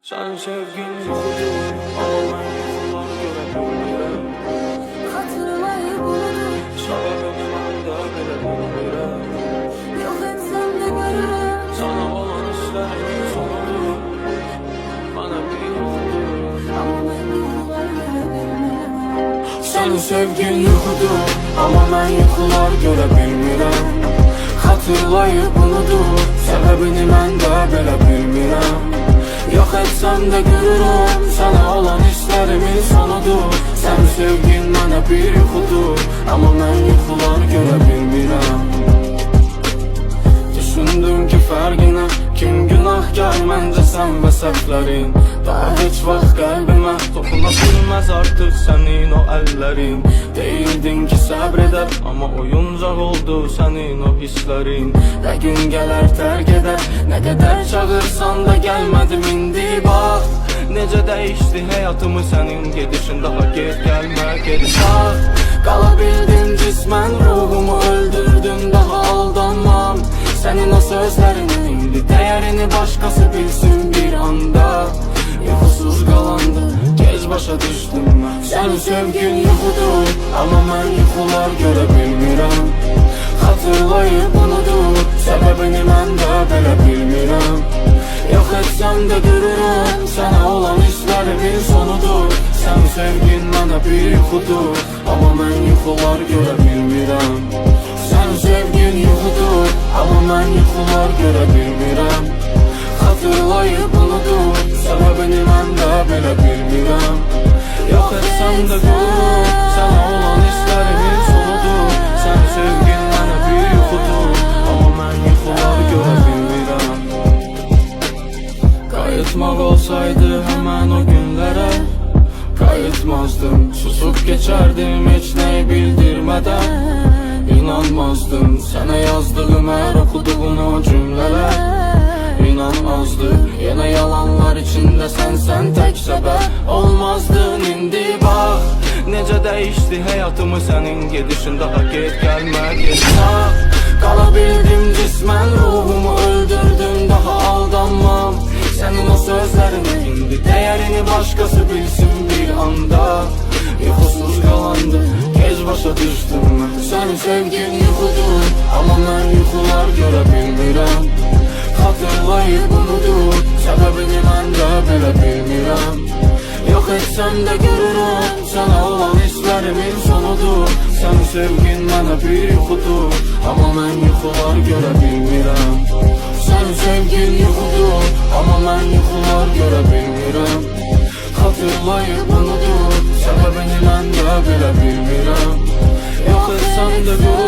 Sen sevgin yoktu ama ben yollar görebilirim. Hatırlayıp unutup Sebebini ben de bilebilirim. yok etsem de görürüm. Sana olan işlerimin sonudur. Bana bir yoktur Ama ben yollar görebilmem. Senin sevgin yoktur ama ben yıkılar görebilmirəm. Hatırlayıp unutup sebebini ben de bilebilmirəm. Yok etsem de görürüm sana olan işlerimin sonudur. Sen sevgin bana bir yuxudur ama ben yuxular görebilmirəm. Düşündüm ki fərqinə kim günahkar məncə sən və səhvlərin. Daha heç vaxt qəlbimə toxuna bilməz artıq sənin o əllərin. Deyildin ki səbr edər amma oyuncaq oldu sənin o hisslərin. Və gün gələr tərk edər nə qədər çağırsan da gəlmədim indi bax. Necə dəyişdi həyatımı sənin gedişin, daha get gəlmə geri sağ. Qala bildim cismən ruhumu öldürdün, daha aldanmam. Senin o sözlerinin indi değerini başkası bilsin bir anda. Yuxusuz qalandı, gez başa düşdüm mən. Senin sevgin yuxudur, amma mən yuxular görə bilmirəm. Hatırlayıp unutup sebebini mən də belə bilmirəm. Yok etsem de görürüm sana olan işlerimin sonudur. Sen sevgin bana bir yuxudur, amma mən yuxular görə bilmirəm. Sen sevgin yuxudur, amma mən yuxular görə bilmirəm. Hatırlayıp unutup sebebini mən də belə bilmirəm. Yok etsem de görürüm sana olan işlerimin sonudur. Sen sevgin bana bir yuxudur, amma mən yuxular görə bilmirəm. Qayıtmaq olsaydı hemen o günlərə qayıtmazdım, susup geçerdim hiç neyi bildirmeden. İnanmazdım sana yazdığım her okuduğun o cümleler. İnanmazdı yine yalanlar içinde sen tek sebep olmazdın indi bak. Necə dəyişdi həyatımı sənin gedişin, daha get gəlmə geri sağ. Qalabildim cismən ruhumu öldürdüm, daha aldanmam. Senin o sözlerinin indi değerini başkası bilsin bir anda. Yuxusuz qalandı, gez başa düşdüm mən. Senin sevgin yuxudur, amma mən yuxular görə bilmirəm. Hatırlayıp unutup sebebini mən də belə bilmirəm. Yok etsem de görürüm sana olan işlerimin sonudur. Senin sevgin bana bir yuxudur, amma mən yuxular görə bilmirəm. Senin sevgin yuxudur, amma mən yuxular görə bilmirəm. Hatırlayıp unutup sebebini mən də belə bilmirəm. Yok etsem de görürüm